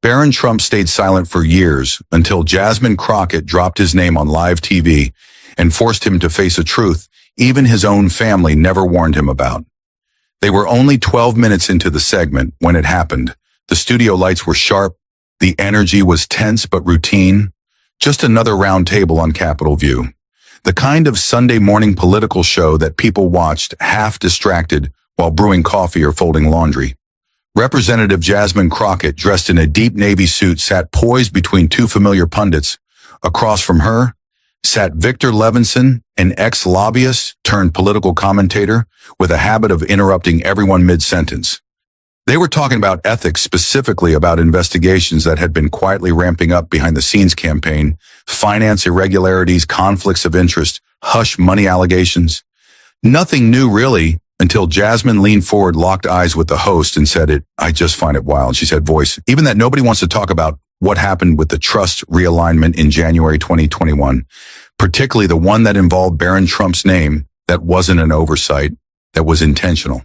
Barron Trump stayed silent for years until Jasmine Crockett dropped his name on live TV and forced him to face a truth even his own family never warned him about. They were only 12 minutes into the segment when it happened. The studio lights were sharp. The energy was tense but routine. Just another round table on Capitol View. The kind of Sunday morning political show that people watched half distracted while brewing coffee or folding laundry. Representative Jasmine Crockett, dressed in a deep navy suit, sat poised between two familiar pundits. Across from her sat Victor Levinson, an ex-lobbyist turned political commentator with a habit of interrupting everyone mid-sentence. They were talking about ethics, specifically about investigations that had been quietly ramping up behind the scenes campaign, finance irregularities, conflicts of interest, hush money allegations. Nothing new really, until Jasmine leaned forward, locked eyes with the host, and said, I just find it wild, she said, voice, even that nobody wants to talk about what happened with the trust realignment in January 2021, particularly the one that involved Barron Trump's name. That wasn't an oversight, that was intentional.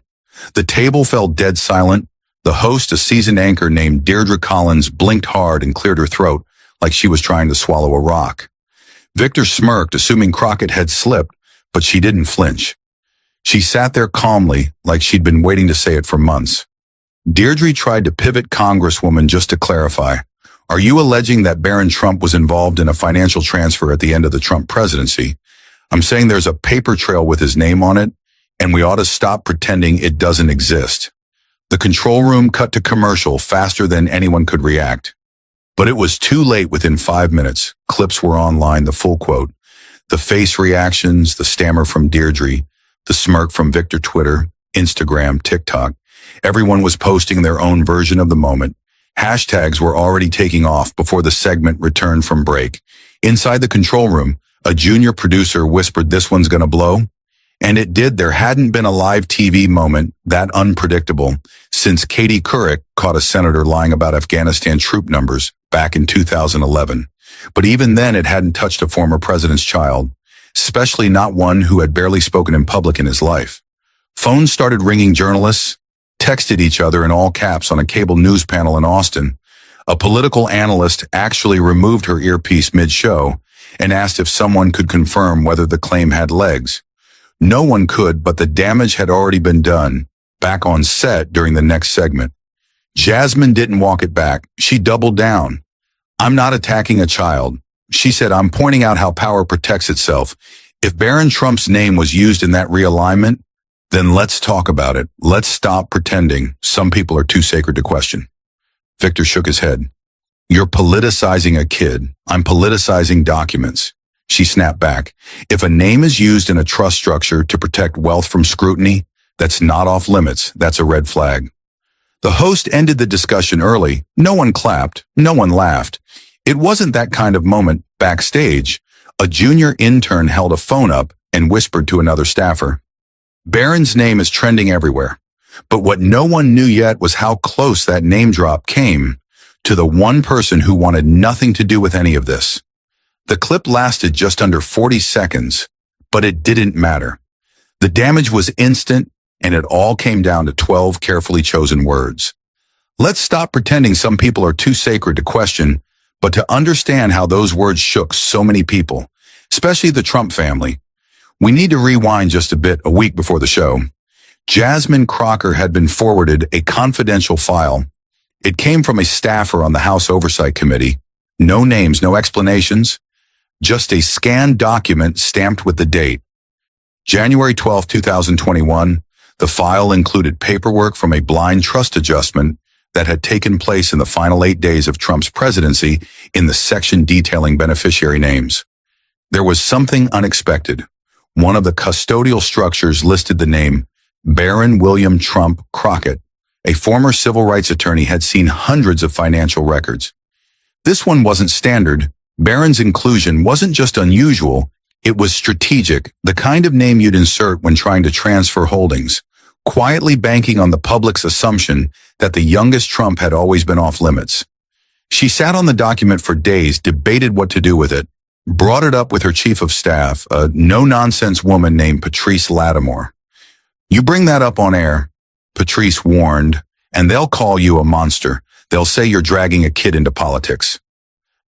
The table fell dead silent. The host, a seasoned anchor named Deirdre Collins, blinked hard and cleared her throat like she was trying to swallow a rock. Victor smirked, assuming Crockett had slipped, but she didn't flinch. She sat there calmly, like she'd been waiting to say it for months. Deirdre tried to pivot, Congresswoman, just to clarify. Are you alleging that Barron Trump was involved in a financial transfer at the end of the Trump presidency? I'm saying there's a paper trail with his name on it, and we ought to stop pretending it doesn't exist. The control room cut to commercial faster than anyone could react. But it was too late. Within 5 minutes. Clips were online, the full quote. The face reactions, the stammer from Deirdre, the smirk from Victor, Twitter, Instagram, TikTok. Everyone was posting their own version of the moment. Hashtags were already taking off before the segment returned from break. Inside the control room, a junior producer whispered, "This one's gonna blow." And it did. There hadn't been a live TV moment that unpredictable since Katie Couric caught a senator lying about Afghanistan troop numbers back in 2011. But even then, it hadn't touched a former president's child, especially not one who had barely spoken in public in his life. Phones started ringing. Journalists texted each other in all caps on a cable news panel in Austin. A political analyst actually removed her earpiece mid-show and asked if someone could confirm whether the claim had legs. No one could, but the damage had already been done back on set during the next segment. Jasmine didn't walk it back. She doubled down. I'm not attacking a child. She said, I'm pointing out how power protects itself. If Barron Trump's name was used in that realignment, then let's talk about it. Let's stop pretending some people are too sacred to question. Victor shook his head. You're politicizing a kid. I'm politicizing documents. She snapped back. If a name is used in a trust structure to protect wealth from scrutiny, that's not off limits. That's a red flag. The host ended the discussion early. No one clapped. No one laughed. It wasn't that kind of moment. Backstage, a junior intern held a phone up and whispered to another staffer. Barron's name is trending everywhere. But what no one knew yet was how close that name drop came to the one person who wanted nothing to do with any of this. The clip lasted just under 40 seconds, but it didn't matter. The damage was instant, and it all came down to 12 carefully chosen words. Let's stop pretending some people are too sacred to question, but to understand how those words shook so many people, especially the Trump family. We need to rewind just a bit. A week before the show, Jasmine Crockett had been forwarded a confidential file. It came from a staffer on the House Oversight Committee. No names, no explanations, just a scanned document stamped with the date. January 12, 2021, the file included paperwork from a blind trust adjustment that had taken place in the final 8 days of Trump's presidency in the section detailing beneficiary names. There was something unexpected. One of the custodial structures listed the name Barron William Trump Crockett. A former civil rights attorney had seen hundreds of financial records. This one wasn't standard. Barron's inclusion wasn't just unusual, it was strategic, the kind of name you'd insert when trying to transfer holdings, quietly banking on the public's assumption that the youngest Trump had always been off limits. She sat on the document for days, debated what to do with it, brought it up with her chief of staff, a no-nonsense woman named Patrice Lattimore. You bring that up on air, Patrice warned, and they'll call you a monster. They'll say you're dragging a kid into politics.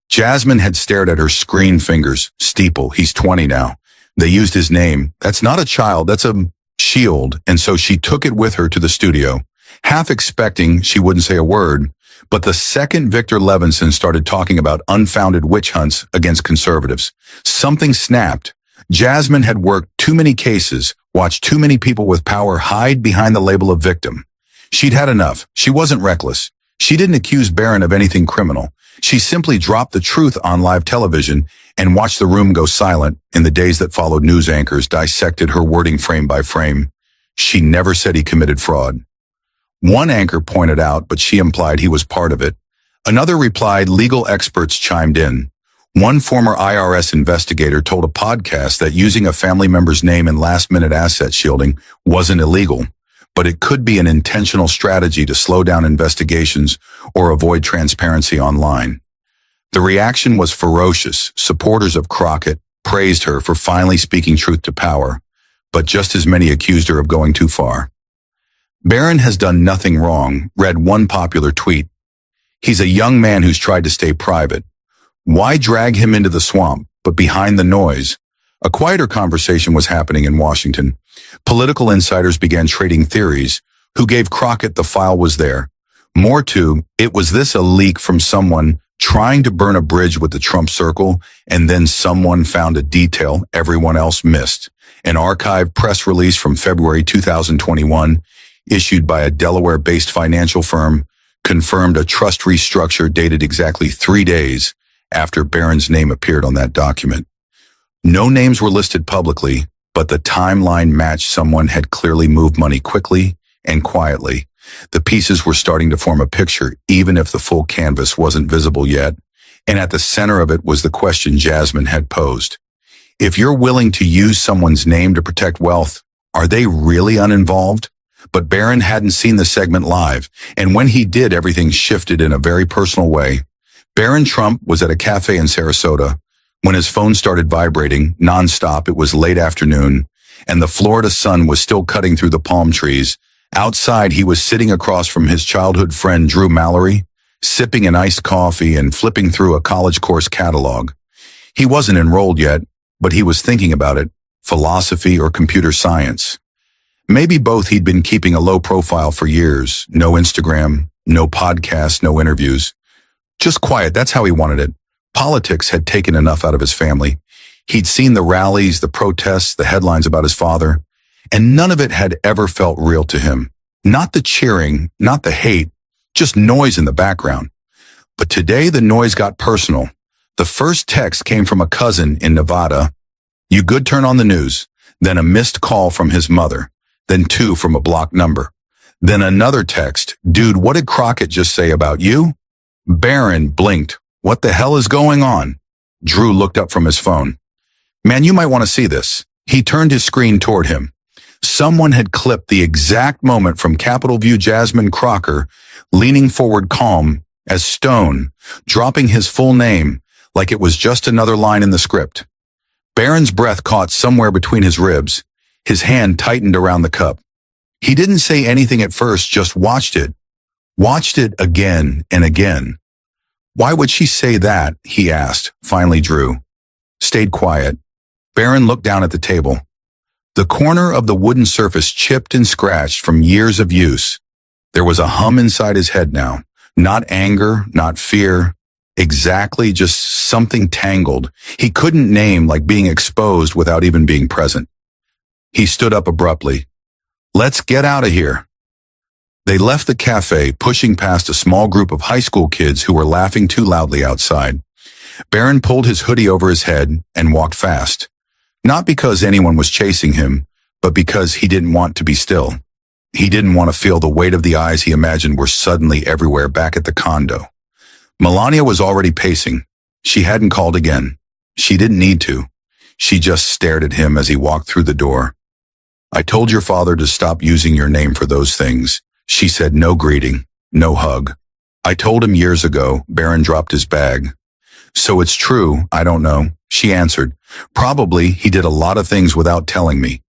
Jasmine had stared at her screen fingers. Steeple, he's 20 now. They used his name. That's not a child, that's a shield. And so she took it with her to the studio, half expecting she wouldn't say a word. But the second Victor Levinson started talking about unfounded witch hunts against conservatives, something snapped. Jasmine had worked too many cases, watched too many people with power hide behind the label of victim. She'd had enough. She wasn't reckless. She didn't accuse Barron of anything criminal. She simply dropped the truth on live television and watched the room go silent. In the days that followed, news anchors dissected her wording frame by frame. She never said he committed fraud. One anchor pointed out, but she implied he was part of it. Another replied, legal experts chimed in. One former IRS investigator told a podcast that using a family member's name in last-minute asset shielding wasn't illegal, but it could be an intentional strategy to slow down investigations or avoid transparency online. The reaction was ferocious. Supporters of Crockett praised her for finally speaking truth to power, but just as many accused her of going too far. Barron has done nothing wrong, read one popular tweet. He's a young man who's tried to stay private. Why drag him into the swamp, but behind the noise? A quieter conversation was happening in Washington. Political insiders began trading theories. Who gave Crockett the file was there. More to, it was this a leak from someone trying to burn a bridge with the Trump circle, and then someone found a detail everyone else missed. An archived press release from February 2021, issued by a Delaware-based financial firm, confirmed a trust restructure dated exactly 3 days after Barron's name appeared on that document. No names were listed publicly, but the timeline matched someone had clearly moved money quickly and quietly. The pieces were starting to form a picture, even if the full canvas wasn't visible yet. And at the center of it was the question Jasmine had posed. If you're willing to use someone's name to protect wealth, are they really uninvolved? But Barron hadn't seen the segment live, and when he did, everything shifted in a very personal way. Barron Trump was at a cafe in Sarasota when his phone started vibrating nonstop. It was late afternoon, and the Florida sun was still cutting through the palm trees. Outside, he was sitting across from his childhood friend Drew Mallory, sipping an iced coffee and flipping through a college course catalog. He wasn't enrolled yet, but he was thinking about it, philosophy or computer science. Maybe both. He'd been keeping a low profile for years. No Instagram, no podcasts, no interviews. Just quiet, that's how he wanted it. Politics had taken enough out of his family. He'd seen the rallies, the protests, the headlines about his father, and none of it had ever felt real to him. Not the cheering, not the hate, just noise in the background. But today the noise got personal. The first text came from a cousin in Nevada. You good, turn on the news. Then a missed call from his mother. Then 2 from a blocked number. Then another text. Dude, what did Crockett just say about you? Barron blinked. What the hell is going on? Drew looked up from his phone. Man, you might want to see this. He turned his screen toward him. Someone had clipped the exact moment from Capitol View Jasmine Crocker, leaning forward calm as stone, dropping his full name like it was just another line in the script. Barron's breath caught somewhere between his ribs. His hand tightened around the cup. He didn't say anything at first, just watched it. Watched it again and again. Why would she say that? He asked. Finally, Drew stayed quiet. Barron looked down at the table. The corner of the wooden surface chipped and scratched from years of use. There was a hum inside his head now. Not anger, not fear. Exactly, just something tangled. He couldn't name, like being exposed without even being present. He stood up abruptly. Let's get out of here. They left the cafe, pushing past a small group of high school kids who were laughing too loudly outside. Barron pulled his hoodie over his head and walked fast. Not because anyone was chasing him, but because he didn't want to be still. He didn't want to feel the weight of the eyes he imagined were suddenly everywhere back at the condo. Melania was already pacing. She hadn't called again. She didn't need to. She just stared at him as he walked through the door. I told your father to stop using your name for those things. She said no greeting, no hug. I told him years ago. Barron dropped his bag. So it's true, I don't know, she answered. Probably he did a lot of things without telling me.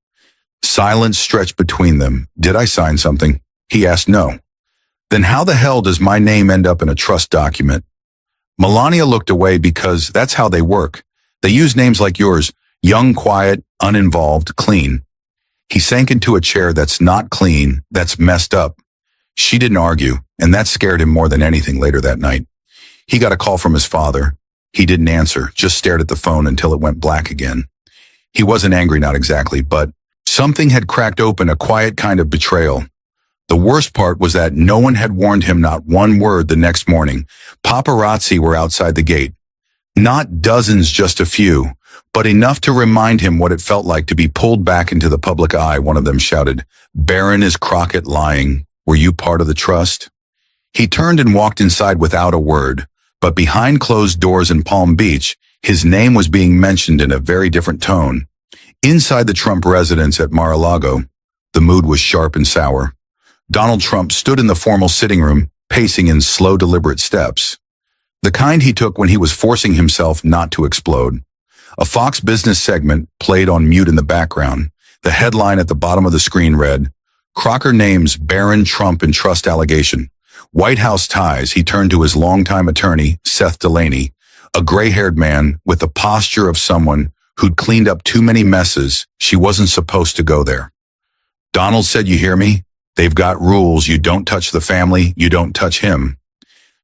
Silence stretched between them. Did I sign something? He asked. No. Then how the hell does my name end up in a trust document? Melania looked away because that's how they work. They use names like yours, young, quiet, uninvolved, clean. He sank into a chair. That's not clean, that's messed up. She didn't argue, and that scared him more than anything later that night. He got a call from his father. He didn't answer, just stared at the phone until it went black again. He wasn't angry, not exactly, but something had cracked open, a quiet kind of betrayal. The worst part was that no one had warned him, not one word. The next morning, paparazzi were outside the gate. Not dozens, just a few, but enough to remind him what it felt like to be pulled back into the public eye. One of them shouted, "Barron, is Crockett lying? Were you part of the trust?" He turned and walked inside without a word, but behind closed doors in Palm Beach, his name was being mentioned in a very different tone. Inside the Trump residence at Mar-a-Lago, the mood was sharp and sour. Donald Trump stood in the formal sitting room, pacing in slow, deliberate steps. The kind he took when he was forcing himself not to explode. A Fox Business segment played on mute in the background. The headline at the bottom of the screen read, "Crocker names Barron Trump in trust allegation. White House ties." He turned to his longtime attorney, Seth Delaney, a gray-haired man with the posture of someone who'd cleaned up too many messes. She wasn't supposed to go there. "Donald said, you hear me? They've got rules. You don't touch the family. You don't touch him."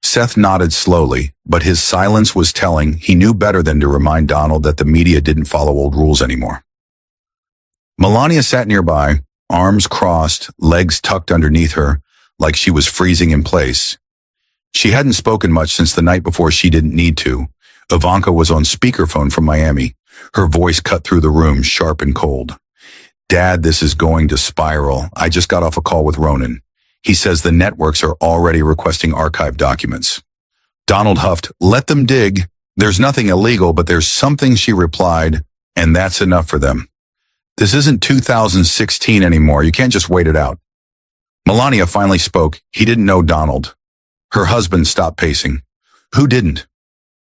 Seth nodded slowly, but his silence was telling. He knew better than to remind Donald that the media didn't follow old rules anymore. Melania sat nearby, arms crossed, legs tucked underneath her, like she was freezing in place. She hadn't spoken much since the night before. She didn't need to. Ivanka was on speakerphone from Miami. Her voice cut through the room, sharp and cold. "Dad, this is going to spiral. I just got off a call with Ronan. He says the networks are already requesting archive documents." Donald huffed, "Let them dig. There's nothing illegal, but there's something," she replied, "and that's enough for them. This isn't 2016 anymore. You can't just wait it out." Melania finally spoke. He didn't know Donald. Her husband stopped pacing. "Who didn't?"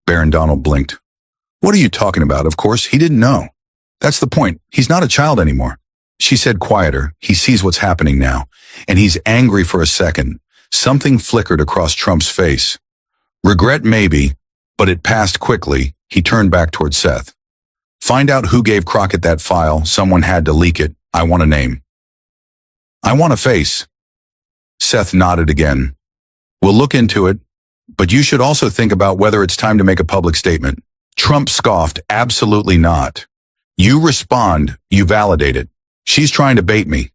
Barron. Donald blinked. "What are you talking about? Of course, he didn't know. That's the point. He's not a child anymore." She said quieter. "He sees what's happening now, and he's angry for a second." Something flickered across Trump's face. Regret maybe, but it passed quickly. He turned back toward Seth. "Find out who gave Crockett that file. Someone had to leak it. I want a name." "I want a face." Seth nodded again. "We'll look into it, but you should also think about whether it's time to make a public statement." Trump scoffed. "Absolutely not. You respond, you validate it. She's trying to bait me.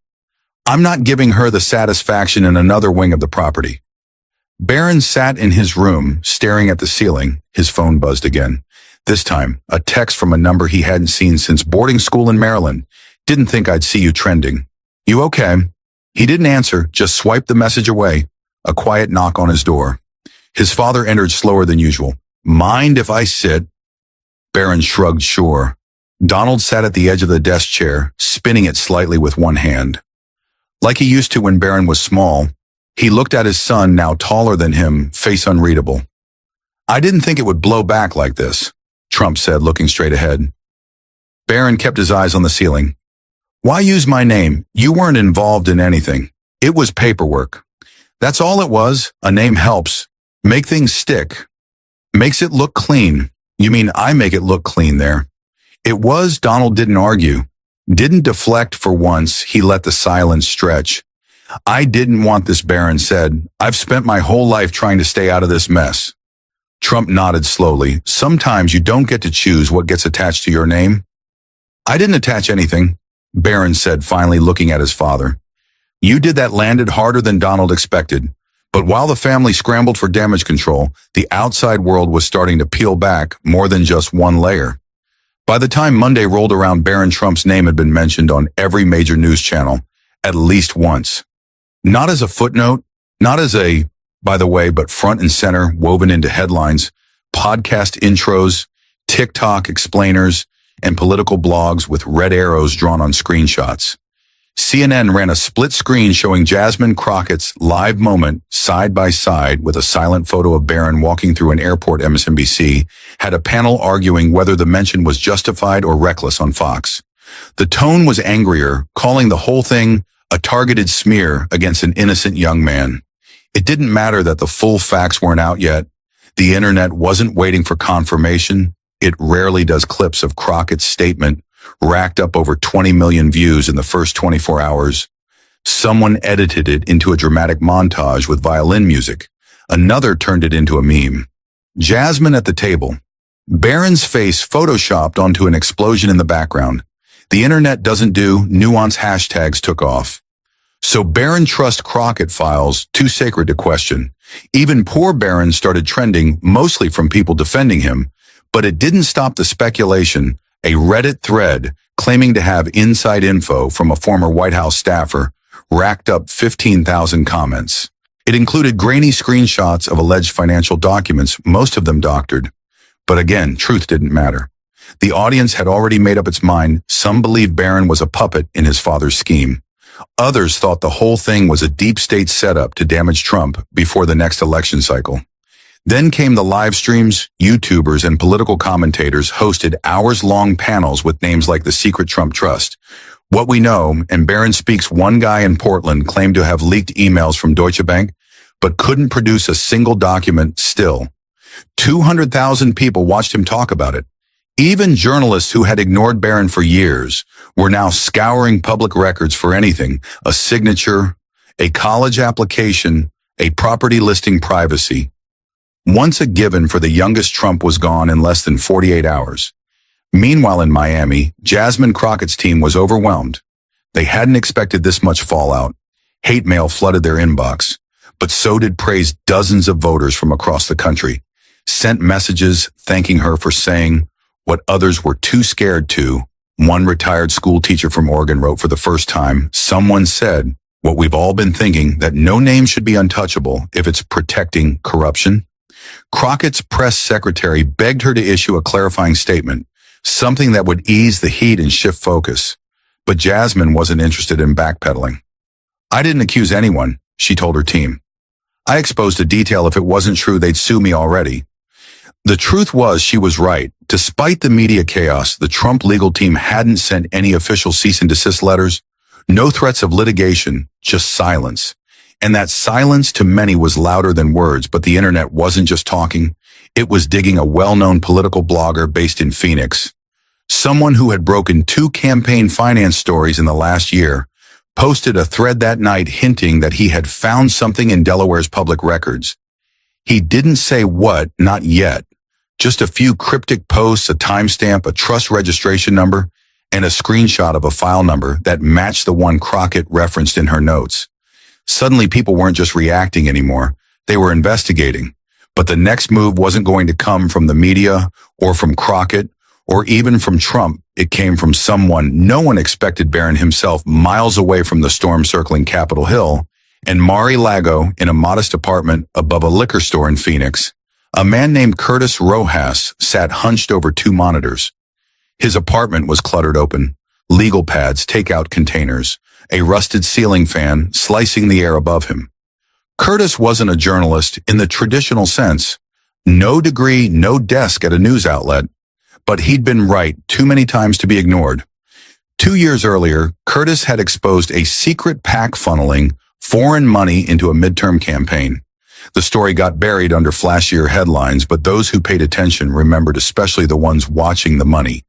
I'm not giving her the satisfaction in another wing of the property." Barron sat in his room, staring at the ceiling. His phone buzzed again. This time, a text from a number he hadn't seen since boarding school in Maryland. "Didn't think I'd see you trending. You okay?" He didn't answer, just swiped the message away. A quiet knock on his door. His father entered slower than usual. "Mind if I sit?" Barron shrugged, "Sure." Donald sat at the edge of the desk chair, spinning it slightly with one hand. Like he used to when Barron was small, he looked at his son, now taller than him, face unreadable. "I didn't think it would blow back like this," Trump said, looking straight ahead. Barron kept his eyes on the ceiling. "Why use my name? You weren't involved in anything. It was paperwork. That's all it was. A name helps. Make things stick. Makes it look clean." "You mean I make it look clean there?" It was. Donald didn't argue. Didn't deflect for once. He let the silence stretch. "I didn't want this," Barron said. "I've spent my whole life trying to stay out of this mess." Trump nodded slowly. "Sometimes you don't get to choose what gets attached to your name." "I didn't attach anything," Barron said, finally looking at his father. "You did. That landed harder than Donald expected. But while the family scrambled for damage control, the outside world was starting to peel back more than just one layer. By the time Monday rolled around, Barron Trump's name had been mentioned on every major news channel, at least once. Not as a footnote, not as a, by the way, but front and center, woven into headlines, podcast intros, TikTok explainers, and political blogs with red arrows drawn on screenshots. CNN ran a split screen showing Jasmine Crockett's live moment side by side with a silent photo of Barron walking through an airport. MSNBC had a panel arguing whether the mention was justified or reckless on Fox. The tone was angrier, calling the whole thing a targeted smear against an innocent young man. It didn't matter that the full facts weren't out yet. The internet wasn't waiting for confirmation. It rarely does. Clips of Crockett's statement racked up over 20 million views in the first 24 hours. Someone edited it into a dramatic montage with violin music. Another turned it into a meme. Jasmine at the table. Barron's face photoshopped onto an explosion in the background. The internet doesn't do, nuance hashtags took off. So Barron trust Crockett files, too sacred to question. Even poor Barron started trending, mostly from people defending him. But it didn't stop the speculation. A Reddit thread claiming to have inside info from a former White House staffer racked up 15,000 comments. It included grainy screenshots of alleged financial documents, most of them doctored. But again, truth didn't matter. The audience had already made up its mind. Some believed Barron was a puppet in his father's scheme. Others thought the whole thing was a deep state setup to damage Trump before the next election cycle. Then came the live streams. YouTubers and political commentators hosted hours-long panels with names like the Secret Trump Trust. What we know, and Barron speaks, one guy in Portland claimed to have leaked emails from Deutsche Bank, but couldn't produce a single document still. 200,000 people watched him talk about it. Even journalists who had ignored Barron for years were now scouring public records for anything: a signature, a college application, a property listing, privacy. Once a given for the youngest Trump was gone in less than 48 hours. Meanwhile in Miami, Jasmine Crockett's team was overwhelmed. They hadn't expected this much fallout. Hate mail flooded their inbox, but so did praise. Dozens of voters from across the country sent messages thanking her for saying what others were too scared to. One retired school teacher from Oregon wrote, for the first time, someone said what we've all been thinking, that no name should be untouchable if it's protecting corruption. Crockett's press secretary begged her to issue a clarifying statement, something that would ease the heat and shift focus. But Jasmine wasn't interested in backpedaling. I didn't accuse anyone, she told her team. I exposed a detail. If it wasn't true, they'd sue me already. The truth was, she was right. Despite the media chaos, the Trump legal team hadn't sent any official cease and desist letters, no threats of litigation, just silence. And that silence to many was louder than words. But the internet wasn't just talking. It was digging. A well-known political blogger based in Phoenix, someone who had broken 2 campaign finance stories in the last year, posted a thread that night hinting that he had found something in Delaware's public records. He didn't say what, not yet. Just a few cryptic posts, a timestamp, a trust registration number, and a screenshot of a file number that matched the one Crockett referenced in her notes. Suddenly, people weren't just reacting anymore. They were investigating. But the next move wasn't going to come from the media or from Crockett or even from Trump. It came from someone no one expected. Barron himself, miles away from the storm circling Capitol Hill, and Mar-a-Lago in a modest apartment above a liquor store in Phoenix. A man named Curtis Rojas sat hunched over 2 monitors. His apartment was cluttered open. Legal pads, takeout containers, a rusted ceiling fan slicing the air above him. Curtis wasn't a journalist in the traditional sense. No degree, no desk at a news outlet. But he'd been right too many times to be ignored. 2 years earlier, Curtis had exposed a secret PAC funneling foreign money into a midterm campaign. The story got buried under flashier headlines, but those who paid attention remembered, especially the ones watching the money.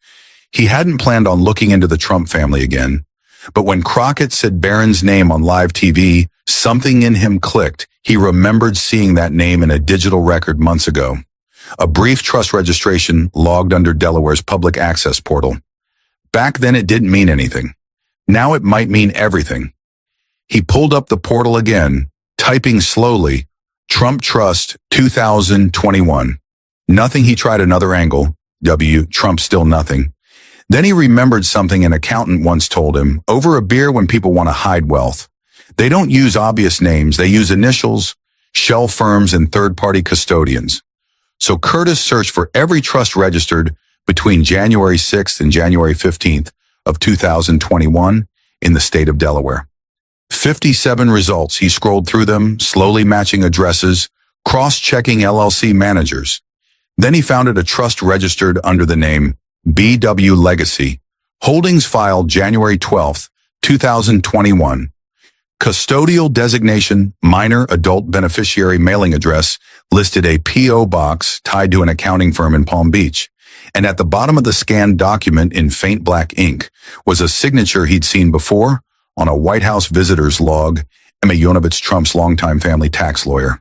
He hadn't planned on looking into the Trump family again. But when Crockett said Barron's name on live TV, something in him clicked. He remembered seeing that name in a digital record months ago. A brief trust registration logged under Delaware's public access portal. Back then it didn't mean anything. Now it might mean everything. He pulled up the portal again, typing slowly, Trump Trust 2021. Nothing. He tried another angle. Trump, still nothing. Then he remembered something an accountant once told him, over a beer when people want to hide wealth. They don't use obvious names. They use initials, shell firms, and third-party custodians. So Curtis searched for every trust registered between January 6th and January 15th of 2021 in the state of Delaware. 57 results. He scrolled through them, slowly matching addresses, cross-checking LLC managers. Then he found a trust registered under the name BW Legacy, holdings filed January 12th, 2021. Custodial designation, minor adult beneficiary mailing address, listed a P.O. box tied to an accounting firm in Palm Beach. And at the bottom of the scanned document in faint black ink was a signature he'd seen before on a White House visitor's log, Emma Yonovitz, Trump's longtime family tax lawyer.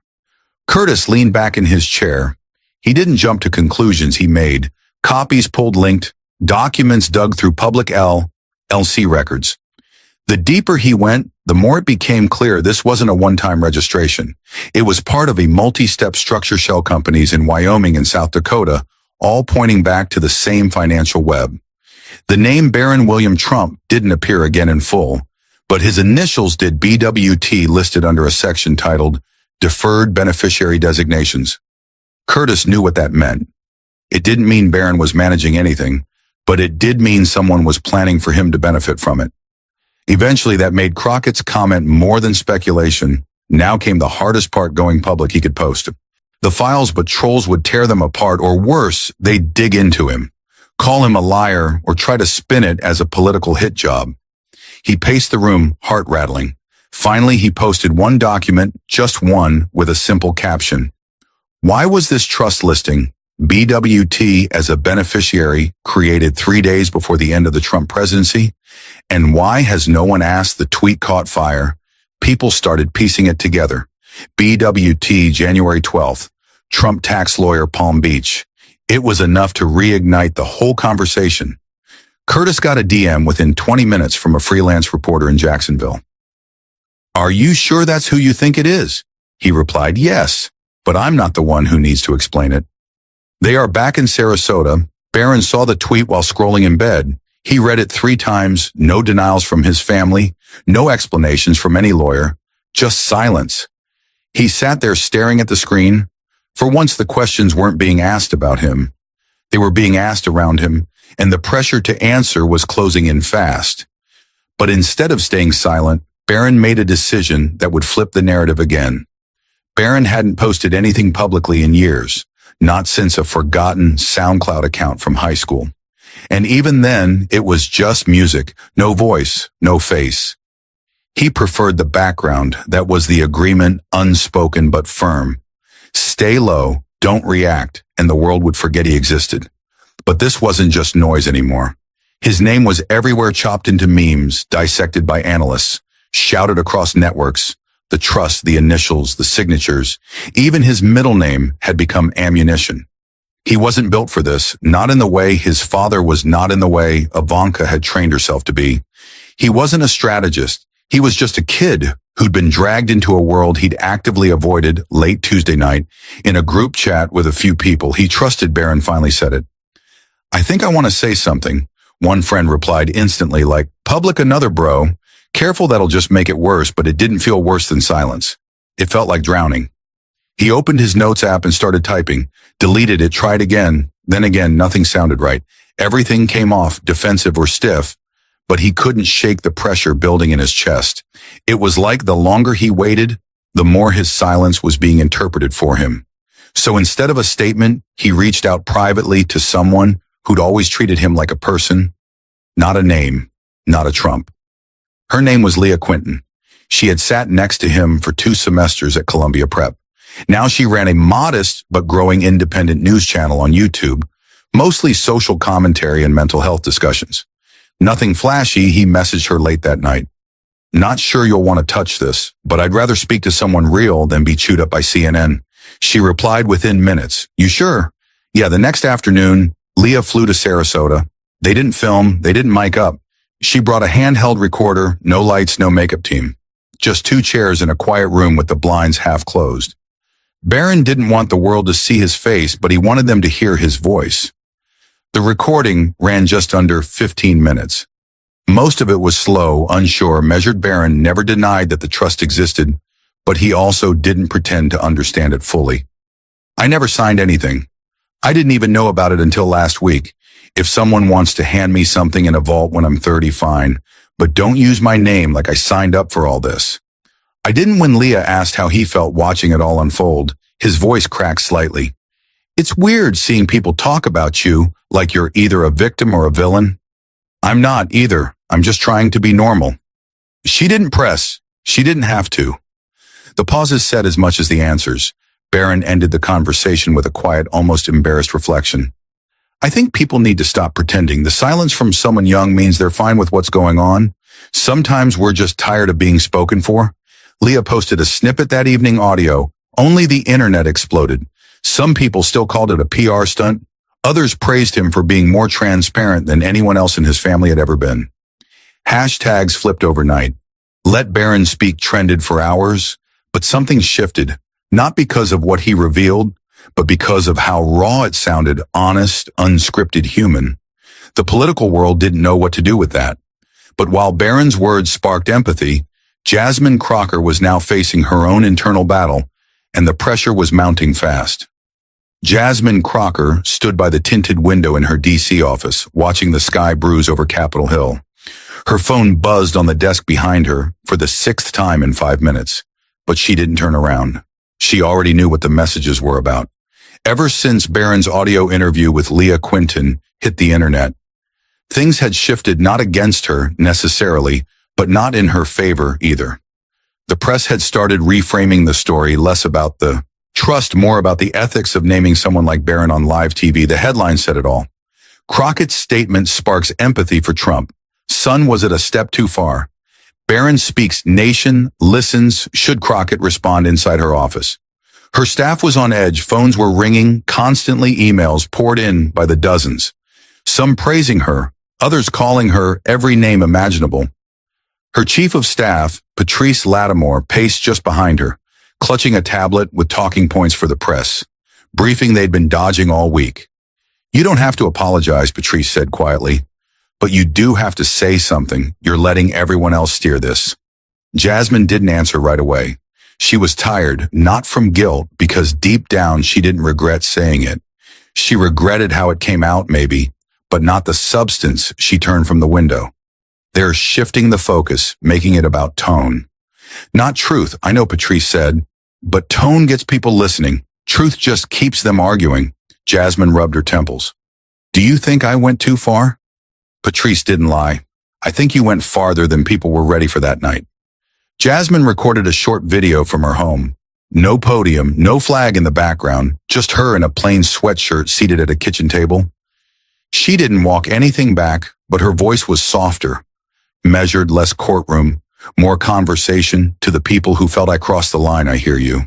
Curtis leaned back in his chair. He didn't jump to conclusions, he made copies pulled linked, documents dug through public LLC records. The deeper he went, the more it became clear this wasn't a one-time registration. It was part of a multi-step structure shell companies in Wyoming and South Dakota, all pointing back to the same financial web. The name Barron William Trump didn't appear again in full, but his initials did, BWT, listed under a section titled Deferred Beneficiary Designations. Curtis knew what that meant. It didn't mean Barron was managing anything, but it did mean someone was planning for him to benefit from it. Eventually, that made Crockett's comment more than speculation. Now came the hardest part going public he could post. The files, but trolls would tear them apart, or worse, they'd dig into him, call him a liar, or try to spin it as a political hit job. He paced the room, heart-rattling. Finally, he posted one document, just one, with a simple caption. Why was this trust listing, BWT as a beneficiary, created 3 days before the end of the Trump presidency? And why has no one asked? The tweet caught fire. People started piecing it together. BWT, January 12th, Trump tax lawyer, Palm Beach. It was enough to reignite the whole conversation. Curtis got a DM within 20 minutes from a freelance reporter in Jacksonville. "Are you sure that's who you think it is?" He replied, "Yes, but I'm not the one who needs to explain it." They are back in Sarasota. Barron saw the tweet while scrolling in bed. He read it 3 times, no denials from his family, no explanations from any lawyer, just silence. He sat there staring at the screen. For once, the questions weren't being asked about him. They were being asked around him, and the pressure to answer was closing in fast. But instead of staying silent, Barron made a decision that would flip the narrative again. Barron hadn't posted anything publicly in years, not since a forgotten SoundCloud account from high school. And even then, it was just music, no voice, no face. He preferred the background. That was the agreement, unspoken but firm. Stay low, don't react, and the world would forget he existed. But this wasn't just noise anymore. His name was everywhere, chopped into memes, dissected by analysts, shouted across networks. The trust, the initials, the signatures, even his middle name had become ammunition. He wasn't built for this, not in the way his father was, not in the way Ivanka had trained herself to be. He wasn't a strategist. He was just a kid who'd been dragged into a world he'd actively avoided. Late Tuesday night, in a group chat with a few people he trusted, Barron finally said it. "I think I want to say something." One friend replied instantly, like, "Public another, bro. Careful, that'll just make it worse," but it didn't feel worse than silence. It felt like drowning. He opened his notes app and started typing, deleted it, tried again, then again, nothing sounded right. Everything came off defensive or stiff, but he couldn't shake the pressure building in his chest. It was like the longer he waited, the more his silence was being interpreted for him. So instead of a statement, he reached out privately to someone who'd always treated him like a person, not a name, not a Trump. Her name was Leah Quinton. She had sat next to him for 2 semesters at Columbia Prep. Now she ran a modest but growing independent news channel on YouTube, mostly social commentary and mental health discussions. Nothing flashy. He messaged her late that night. "Not sure you'll want to touch this, but I'd rather speak to someone real than be chewed up by CNN." She replied within minutes. "You sure?" "Yeah." The next afternoon, Leah flew to Sarasota. They didn't film, they didn't mic up. She brought a handheld recorder, no lights, no makeup team. Just 2 chairs in a quiet room with the blinds half closed. Barron didn't want the world to see his face, but he wanted them to hear his voice. The recording ran just under 15 minutes. Most of it was slow, unsure, measured. Barron never denied that the trust existed, but he also didn't pretend to understand it fully. "I never signed anything. I didn't even know about it until last week. If someone wants to hand me something in a vault when I'm 30, fine, but don't use my name like I signed up for all this." I didn't. When Leah asked how he felt watching it all unfold, his voice cracked slightly. "It's weird seeing people talk about you like you're either a victim or a villain. I'm not either. I'm just trying to be normal." She didn't press. She didn't have to. The pauses said as much as the answers. Barron ended the conversation with a quiet, almost embarrassed reflection. I think people need to stop pretending. The silence from someone young means they're fine with what's going on. Sometimes we're just tired of being spoken for. Leah posted a snippet that evening audio. Only the internet exploded. Some people still called it a PR stunt. Others praised him for being more transparent than anyone else in his family had ever been. Hashtags flipped overnight. Let Barron speak trended for hours, but something shifted, not because of what he revealed, but because of how raw it sounded, honest, unscripted, human. The political world didn't know what to do with that. But while Barron's words sparked empathy, Jasmine Crockett was now facing her own internal battle, and the pressure was mounting fast. Jasmine Crockett stood by the tinted window in her D.C. office, watching the sky bruise over Capitol Hill. Her phone buzzed on the desk behind her for the 6th time in 5 minutes, but she didn't turn around. She already knew what the messages were about. Ever since Barron's audio interview with Leah Quinton hit the internet, things had shifted not against her necessarily, but not in her favor either. The press had started reframing the story less about the trust, more about the ethics of naming someone like Barron on live TV. The headline said it all. Crockett's statement sparks empathy for Trump. Son, was it a step too far? Barron speaks nation, listens, should Crockett respond inside her office? Her staff was on edge, phones were ringing, constantly emails poured in by the dozens. Some praising her, others calling her every name imaginable. Her chief of staff, Patrice Lattimore, paced just behind her, clutching a tablet with talking points for the press, briefing they'd been dodging all week. You don't have to apologize, Patrice said quietly, but you do have to say something. You're letting everyone else steer this. Jasmine didn't answer right away. She was tired, not from guilt, because deep down she didn't regret saying it. She regretted how it came out, maybe, but not the substance. She turned from the window. They're shifting the focus, making it about tone. Not truth, I know, Patrice said, but tone gets people listening. Truth just keeps them arguing. Jasmine rubbed her temples. Do you think I went too far? Patrice didn't lie. I think you went farther than people were ready for that night. Jasmine recorded a short video from her home. No podium, no flag in the background, just her in a plain sweatshirt seated at a kitchen table. She didn't walk anything back, but her voice was softer, measured, less courtroom, more conversation. To the people who felt I crossed the line, I hear you.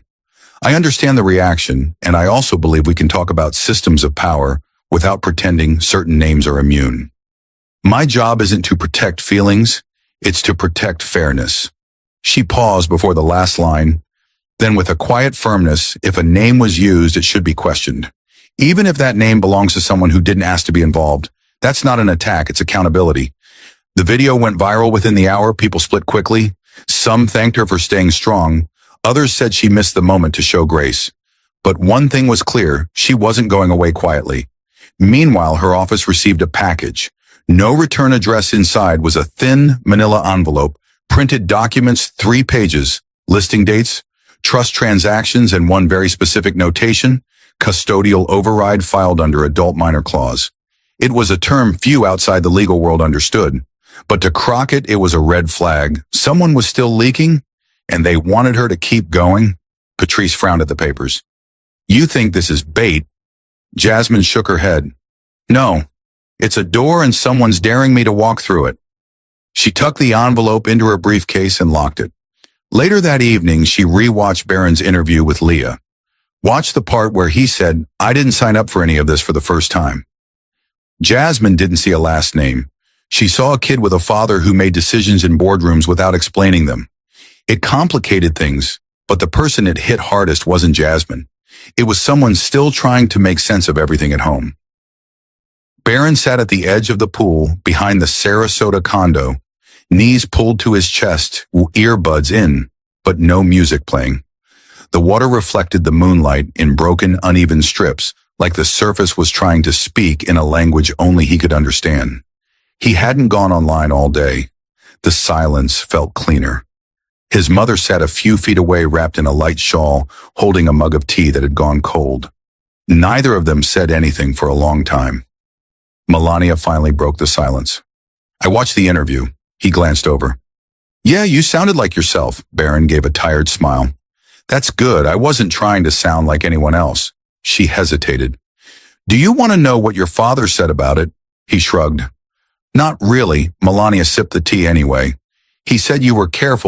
I understand the reaction, and I also believe we can talk about systems of power without pretending certain names are immune. My job isn't to protect feelings, it's to protect fairness. She paused before the last line, then with a quiet firmness, if a name was used, it should be questioned. Even if that name belongs to someone who didn't ask to be involved, that's not an attack, it's accountability. The video went viral within the hour, people split quickly. Some thanked her for staying strong, others said she missed the moment to show grace. But one thing was clear, she wasn't going away quietly. Meanwhile, her office received a package. No return address inside was a thin manila envelope, printed documents, 3 pages, listing dates, trust transactions, and one very specific notation, custodial override filed under adult minor clause. It was a term few outside the legal world understood, but to Crockett it was a red flag. Someone was still leaking, and they wanted her to keep going. Patrice frowned at the papers. You think this is bait? Jasmine shook her head. No, it's a door and someone's daring me to walk through it. She tucked the envelope into her briefcase and locked it. Later that evening, she rewatched Barron's interview with Leah. Watched the part where he said, I didn't sign up for any of this for the first time. Jasmine didn't see a last name. She saw a kid with a father who made decisions in boardrooms without explaining them. It complicated things, but the person it hit hardest wasn't Jasmine. It was someone still trying to make sense of everything at home. Barron sat at the edge of the pool behind the Sarasota condo, knees pulled to his chest, earbuds in, but no music playing. The water reflected the moonlight in broken, uneven strips, like the surface was trying to speak in a language only he could understand. He hadn't gone online all day. The silence felt cleaner. His mother sat a few feet away, wrapped in a light shawl, holding a mug of tea that had gone cold. Neither of them said anything for a long time. Melania finally broke the silence. I watched the interview. He glanced over. Yeah, you sounded like yourself, Barron gave a tired smile. That's good. I wasn't trying to sound like anyone else. She hesitated. Do you want to know what your father said about it? He shrugged. Not really. Melania sipped the tea anyway. He said you were careful